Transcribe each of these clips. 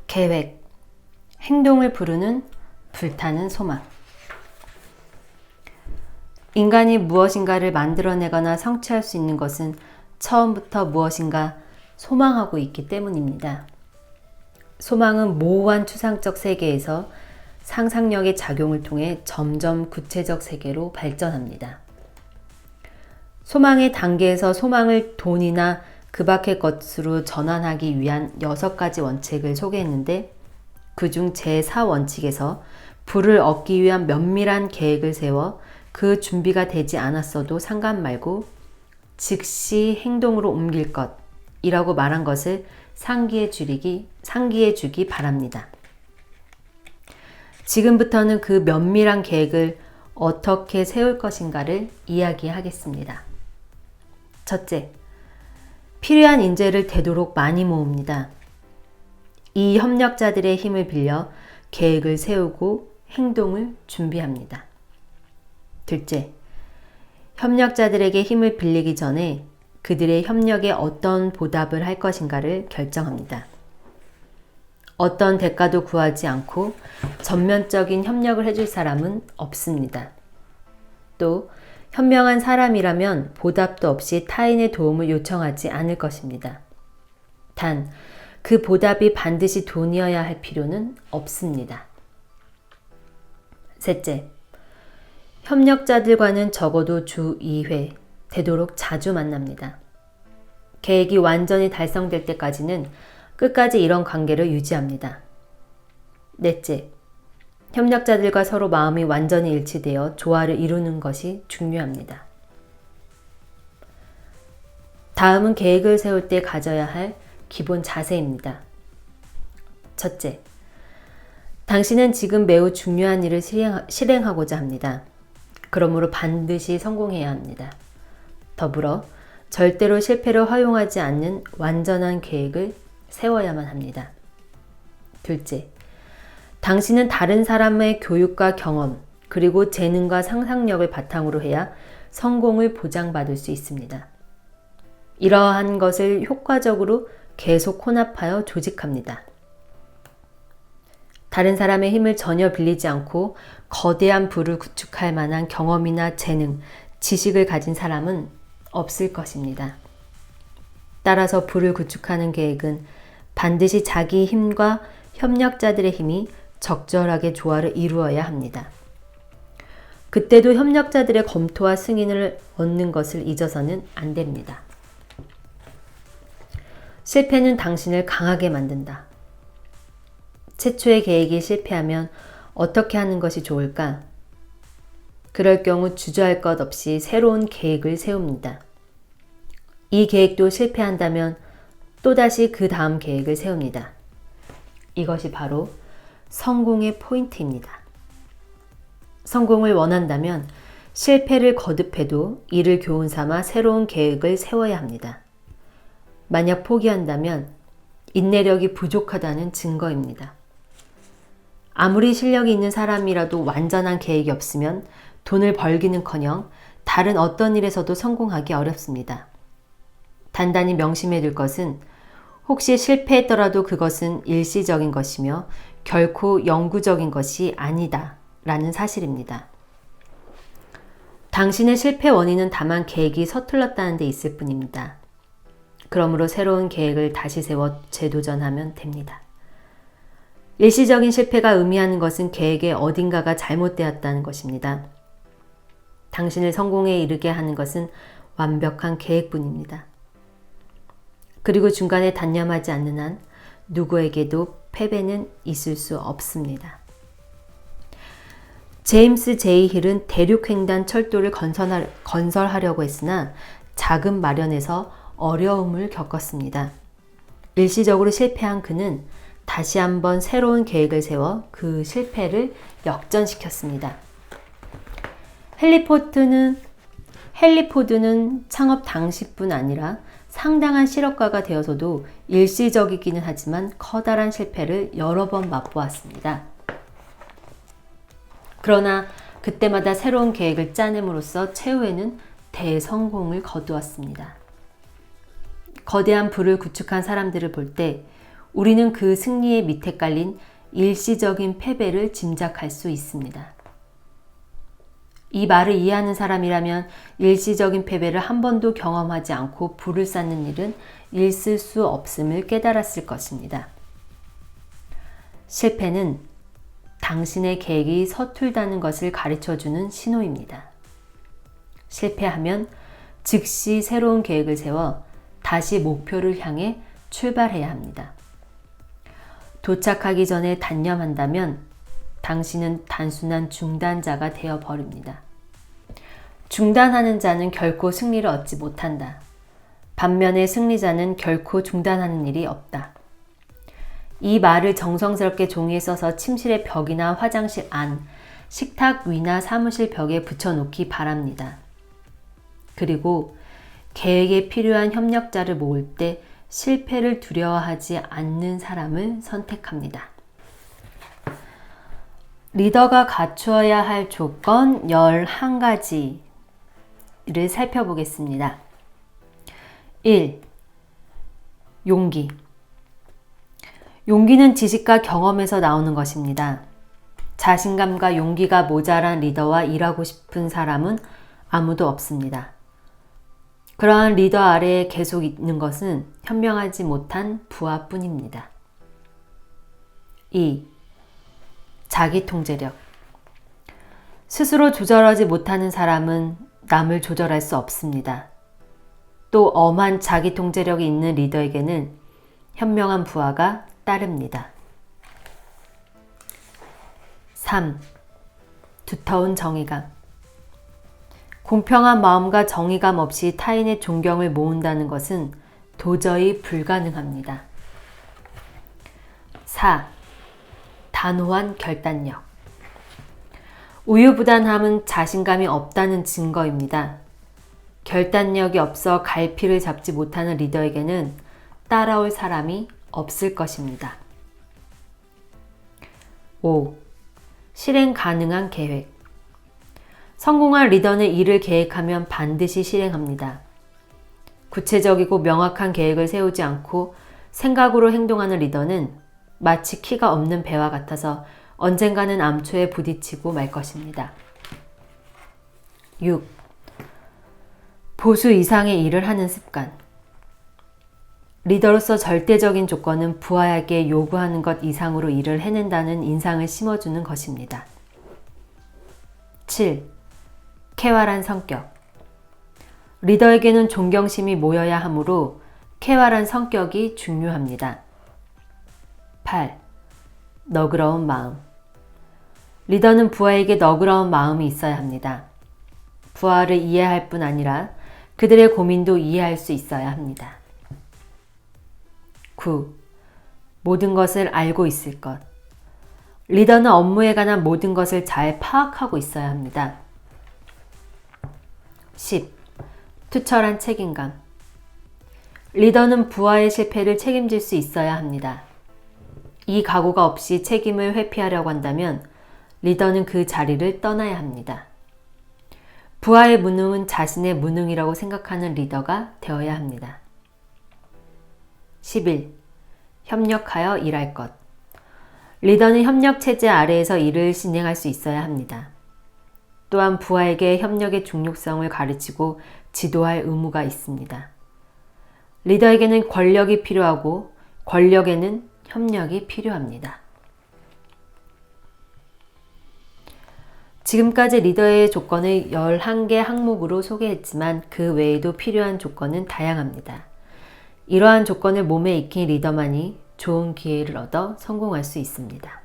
계획, 행동을 부르는 불타는 소망. 인간이 무엇인가를 만들어내거나 성취할 수 있는 것은 처음부터 무엇인가 소망하고 있기 때문입니다. 소망은 모호한 추상적 세계에서 상상력의 작용을 통해 점점 구체적 세계로 발전합니다. 소망의 단계에서 소망을 돈이나 그 밖의 것으로 전환하기 위한 6가지 원칙을 소개했는데, 그중 제4원칙에서 부를 얻기 위한 면밀한 계획을 세워 그 준비가 되지 않았어도 상관 말고 즉시 행동으로 옮길 것이라고 말한 것을 상기해 주기 바랍니다. 지금부터는 그 면밀한 계획을 어떻게 세울 것인가를 이야기하겠습니다. 첫째, 필요한 인재를 되도록 많이 모읍니다. 이 협력자들의 힘을 빌려 계획을 세우고 행동을 준비합니다. 둘째, 협력자들에게 힘을 빌리기 전에 그들의 협력에 어떤 보답을 할 것인가를 결정합니다. 어떤 대가도 구하지 않고 전면적인 협력을 해줄 사람은 없습니다. 또 현명한 사람이라면 보답도 없이 타인의 도움을 요청하지 않을 것입니다. 단, 그 보답이 반드시 돈이어야 할 필요는 없습니다. 셋째, 협력자들과는 적어도 주 2회, 되도록 자주 만납니다. 계획이 완전히 달성될 때까지는 끝까지 이런 관계를 유지합니다. 넷째, 협력자들과 서로 마음이 완전히 일치되어 조화를 이루는 것이 중요합니다. 다음은 계획을 세울 때 가져야 할 기본 자세입니다. 첫째, 당신은 지금 매우 중요한 일을 실행하고자 합니다. 그러므로 반드시 성공해야 합니다. 더불어 절대로 실패를 허용하지 않는 완전한 계획을 세워야만 합니다. 둘째, 당신은 다른 사람의 교육과 경험, 그리고 재능과 상상력을 바탕으로 해야 성공을 보장받을 수 있습니다. 이러한 것을 효과적으로 계속 혼합하여 조직합니다. 다른 사람의 힘을 전혀 빌리지 않고 거대한 부를 구축할 만한 경험이나 재능, 지식을 가진 사람은 없을 것입니다. 따라서 부를 구축하는 계획은 반드시 자기 힘과 협력자들의 힘이 적절하게 조화를 이루어야 합니다. 그때도 협력자들의 검토와 승인을 얻는 것을 잊어서는 안 됩니다. 실패는 당신을 강하게 만든다. 최초의 계획이 실패하면 어떻게 하는 것이 좋을까? 그럴 경우 주저할 것 없이 새로운 계획을 세웁니다. 이 계획도 실패한다면 또다시 그 다음 계획을 세웁니다. 이것이 바로 성공의 포인트입니다. 성공을 원한다면 실패를 거듭해도 이를 교훈 삼아 새로운 계획을 세워야 합니다. 만약 포기한다면 인내력이 부족하다는 증거입니다. 아무리 실력이 있는 사람이라도 완전한 계획이 없으면 돈을 벌기는커녕 다른 어떤 일에서도 성공하기 어렵습니다. 단단히 명심해 둘 것은 혹시 실패했더라도 그것은 일시적인 것이며 결코 영구적인 것이 아니다 라는 사실입니다. 당신의 실패 원인은 다만 계획이 서툴렀다는 데 있을 뿐입니다. 그러므로 새로운 계획을 다시 세워 재도전하면 됩니다. 일시적인 실패가 의미하는 것은 계획의 어딘가가 잘못되었다는 것입니다. 당신을 성공에 이르게 하는 것은 완벽한 계획뿐입니다. 그리고 중간에 단념하지 않는 한 누구에게도 패배는 있을 수 없습니다. 제임스 제이 힐은 대륙횡단 철도를 건설하려고 했으나 자금 마련에서 어려움을 겪었습니다. 일시적으로 실패한 그는 다시 한번 새로운 계획을 세워 그 실패를 역전시켰습니다. 헨리 포드는 창업 당시뿐 아니라 상당한 실업가가 되어서도 일시적이기는 하지만 커다란 실패를 여러 번 맛보았습니다. 그러나 그때마다 새로운 계획을 짜냄으로써 최후에는 대성공을 거두었습니다. 거대한 부를 구축한 사람들을 볼 때 우리는 그 승리의 밑에 깔린 일시적인 패배를 짐작할 수 있습니다. 이 말을 이해하는 사람이라면 일시적인 패배를 한 번도 경험하지 않고 불을 쌓는 일은 있을 수 없음을 깨달았을 것입니다. 실패는 당신의 계획이 서툴다는 것을 가르쳐주는 신호입니다. 실패하면 즉시 새로운 계획을 세워 다시 목표를 향해 출발해야 합니다. 도착하기 전에 단념한다면 당신은 단순한 중단자가 되어버립니다. 중단하는 자는 결코 승리를 얻지 못한다. 반면에 승리자는 결코 중단하는 일이 없다. 이 말을 정성스럽게 종이에 써서 침실의 벽이나 화장실 안, 식탁 위나 사무실 벽에 붙여놓기 바랍니다. 그리고 계획에 필요한 협력자를 모을 때 실패를 두려워하지 않는 사람을 선택합니다. 리더가 갖추어야 할 조건 11가지를 살펴보겠습니다. 1. 용기. 용기는 지식과 경험에서 나오는 것입니다. 자신감과 용기가 모자란 리더와 일하고 싶은 사람은 아무도 없습니다. 그러한 리더 아래에 계속 있는 것은 현명하지 못한 부하뿐입니다. 2. 자기 통제력. 스스로 조절하지 못하는 사람은 남을 조절할 수 없습니다. 또 엄한 자기 통제력이 있는 리더에게는 현명한 부하가 따릅니다. 3. 두터운 정의감. 공평한 마음과 정의감 없이 타인의 존경을 모은다는 것은 도저히 불가능합니다. 4. 단호한 결단력. 우유부단함은 자신감이 없다는 증거입니다. 결단력이 없어 갈피를 잡지 못하는 리더에게는 따라올 사람이 없을 것입니다. 5. 실행 가능한 계획. 성공한 리더는 일을 계획하면 반드시 실행합니다. 구체적이고 명확한 계획을 세우지 않고 생각으로 행동하는 리더는 마치 키가 없는 배와 같아서 언젠가는 암초에 부딪히고 말 것입니다. 6. 보수 이상의 일을 하는 습관. 리더로서 절대적인 조건은 부하에게 요구하는 것 이상으로 일을 해낸다는 인상을 심어주는 것입니다. 7. 쾌활한 성격. 리더에게는 존경심이 모여야 하므로 쾌활한 성격이 중요합니다. 8. 너그러운 마음. 리더는 부하에게 너그러운 마음이 있어야 합니다. 부하를 이해할 뿐 아니라 그들의 고민도 이해할 수 있어야 합니다. 9. 모든 것을 알고 있을 것. 리더는 업무에 관한 모든 것을 잘 파악하고 있어야 합니다. 10. 투철한 책임감. 리더는 부하의 실패를 책임질 수 있어야 합니다. 이 각오가 없이 책임을 회피하려고 한다면 리더는 그 자리를 떠나야 합니다. 부하의 무능은 자신의 무능이라고 생각하는 리더가 되어야 합니다. 11. 협력하여 일할 것. 리더는 협력 체제 아래에서 일을 진행할 수 있어야 합니다. 또한 부하에게 협력의 중요성을 가르치고 지도할 의무가 있습니다. 리더에게는 권력이 필요하고 권력에는 협력이 필요합니다. 지금까지 리더의 조건을 11개 항목으로 소개했지만 그 외에도 필요한 조건은 다양합니다. 이러한 조건을 몸에 익힌 리더만이 좋은 기회를 얻어 성공할 수 있습니다.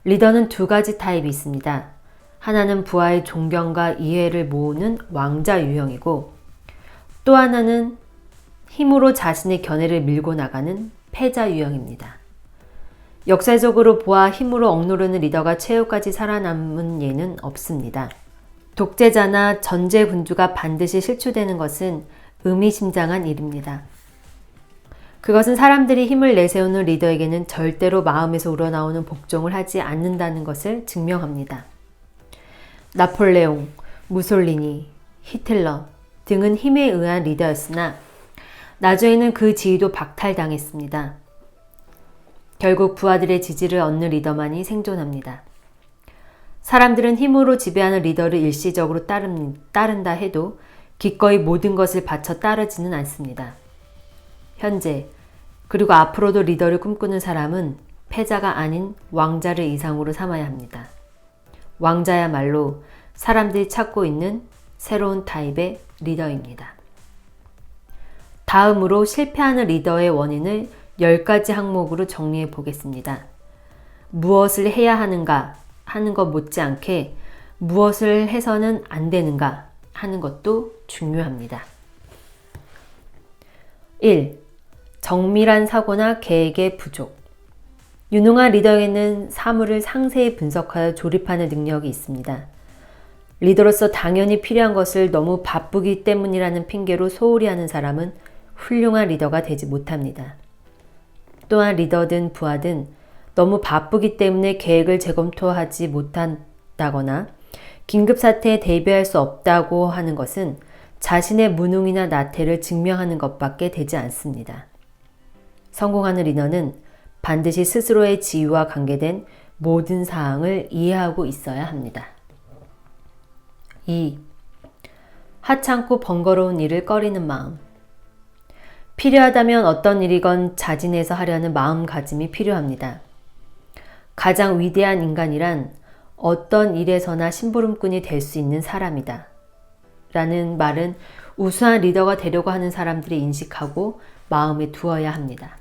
리더는 2가지 타입이 있습니다. 하나는 부하의 존경과 이해를 모으는 왕자 유형이고 또 하나는 힘으로 자신의 견해를 밀고 나가는 패자 유형입니다. 역사적으로 부하 힘으로 억누르는 리더가 최후까지 살아남은 예는 없습니다. 독재자나 전제군주가 반드시 실추되는 것은 의미심장한 일입니다. 그것은 사람들이 힘을 내세우는 리더에게는 절대로 마음에서 우러나오는 복종을 하지 않는다는 것을 증명합니다. 나폴레옹, 무솔리니, 히틀러 등은 힘에 의한 리더였으나 나중에는 그 지위도 박탈당했습니다. 결국 부하들의 지지를 얻는 리더만이 생존합니다. 사람들은 힘으로 지배하는 리더를 일시적으로 따른다 해도 기꺼이 모든 것을 바쳐 따르지는 않습니다. 현재 그리고 앞으로도 리더를 꿈꾸는 사람은 패자가 아닌 왕자를 이상으로 삼아야 합니다. 왕자야말로 사람들이 찾고 있는 새로운 타입의 리더입니다. 다음으로 실패하는 리더의 원인을 10가지 항목으로 정리해 보겠습니다. 무엇을 해야 하는가 하는 것 못지않게 무엇을 해서는 안 되는가 하는 것도 중요합니다. 1. 정밀한 사고나 계획의 부족. 유능한 리더에게는 사물을 상세히 분석하여 조립하는 능력이 있습니다. 리더로서 당연히 필요한 것을 너무 바쁘기 때문이라는 핑계로 소홀히 하는 사람은 훌륭한 리더가 되지 못합니다. 또한 리더든 부하든 너무 바쁘기 때문에 계획을 재검토하지 못한다거나 긴급사태에 대비할 수 없다고 하는 것은 자신의 무능이나 나태를 증명하는 것밖에 되지 않습니다. 성공하는 리더는 반드시 스스로의 지위와 관계된 모든 사항을 이해하고 있어야 합니다. 2. 하찮고 번거로운 일을 꺼리는 마음. 필요하다면 어떤 일이건 자진해서 하려는 마음가짐이 필요합니다. 가장 위대한 인간이란 어떤 일에서나 심부름꾼이 될 수 있는 사람이다. 라는 말은 우수한 리더가 되려고 하는 사람들이 인식하고 마음에 두어야 합니다.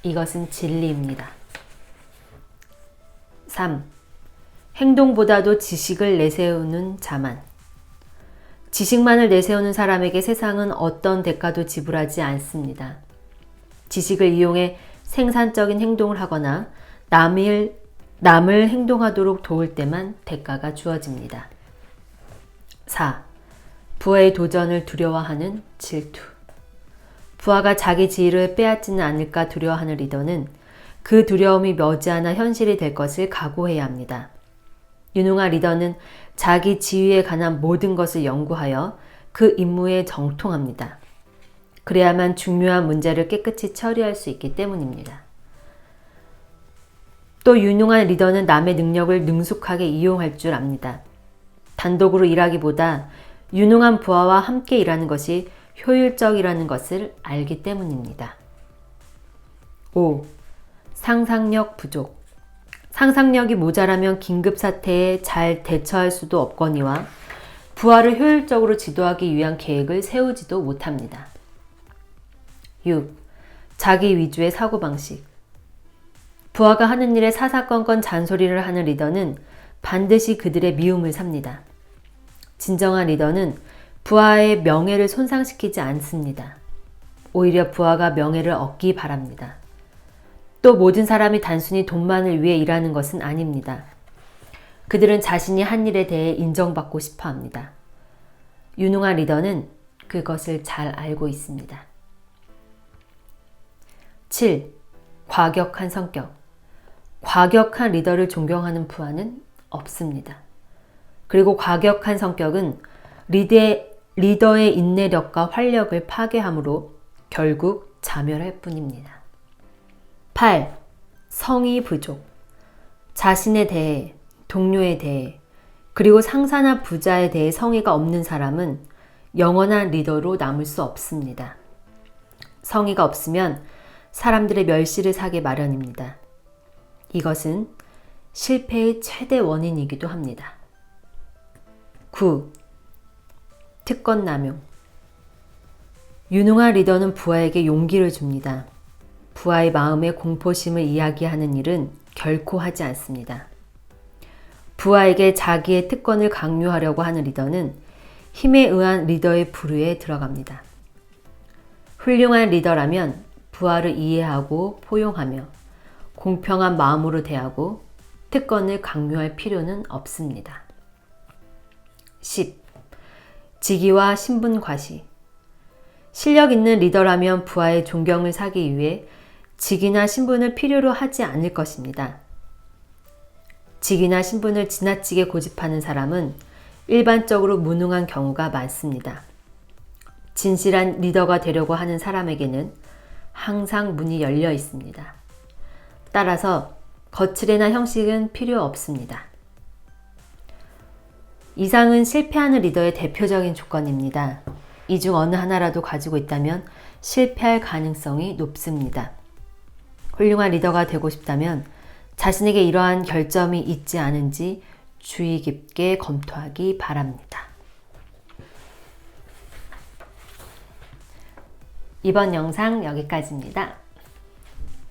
이것은 진리입니다. 3. 행동보다도 지식을 내세우는 자만. 지식만을 내세우는 사람에게 세상은 어떤 대가도 지불하지 않습니다. 지식을 이용해 생산적인 행동을 하거나 남을 행동하도록 도울 때만 대가가 주어집니다. 4. 부하의 도전을 두려워하는 질투. 부하가 자기 지위를 빼앗지는 않을까 두려워하는 리더는 그 두려움이 머지않아 현실이 될 것을 각오해야 합니다. 유능한 리더는 자기 지위에 관한 모든 것을 연구하여 그 임무에 정통합니다. 그래야만 중요한 문제를 깨끗이 처리할 수 있기 때문입니다. 또 유능한 리더는 남의 능력을 능숙하게 이용할 줄 압니다. 단독으로 일하기보다 유능한 부하와 함께 일하는 것이 효율적이라는 것을 알기 때문입니다. 5. 상상력 부족. 상상력이 모자라면 긴급사태에 잘 대처할 수도 없거니와 부하를 효율적으로 지도하기 위한 계획을 세우지도 못합니다. 6. 자기 위주의 사고방식. 부하가 하는 일에 사사건건 잔소리를 하는 리더는 반드시 그들의 미움을 삽니다. 진정한 리더는 부하의 명예를 손상시키지 않습니다. 오히려 부하가 명예를 얻기 바랍니다. 또 모든 사람이 단순히 돈만을 위해 일하는 것은 아닙니다. 그들은 자신이 한 일에 대해 인정받고 싶어 합니다. 유능한 리더는 그것을 잘 알고 있습니다. 7. 과격한 성격. 과격한 리더를 존경하는 부하는 없습니다. 그리고 과격한 성격은 리더의 인내력과 활력을 파괴하므로 결국 자멸할 뿐입니다. 8. 성의 부족. 자신에 대해, 동료에 대해, 그리고 상사나 부자에 대해 성의가 없는 사람은 영원한 리더로 남을 수 없습니다. 성의가 없으면 사람들의 멸시를 사게 마련입니다. 이것은 실패의 최대 원인이기도 합니다. 9. 특권 남용. 유능한 리더는 부하에게 용기를 줍니다. 부하의 마음의 공포심을 이야기하는 일은 결코 하지 않습니다. 부하에게 자기의 특권을 강요하려고 하는 리더는 힘에 의한 리더의 부류에 들어갑니다. 훌륭한 리더라면 부하를 이해하고 포용하며 공평한 마음으로 대하고 특권을 강요할 필요는 없습니다. 10. 직위와 신분 과시. 실력 있는 리더라면 부하의 존경을 사기 위해 직위나 신분을 필요로 하지 않을 것입니다. 직위나 신분을 지나치게 고집하는 사람은 일반적으로 무능한 경우가 많습니다. 진실한 리더가 되려고 하는 사람에게는 항상 문이 열려 있습니다. 따라서 거칠이나 형식은 필요 없습니다. 이상은 실패하는 리더의 대표적인 조건입니다. 이 중 어느 하나라도 가지고 있다면 실패할 가능성이 높습니다. 훌륭한 리더가 되고 싶다면 자신에게 이러한 결점이 있지 않은지 주의 깊게 검토하기 바랍니다. 이번 영상 여기까지입니다.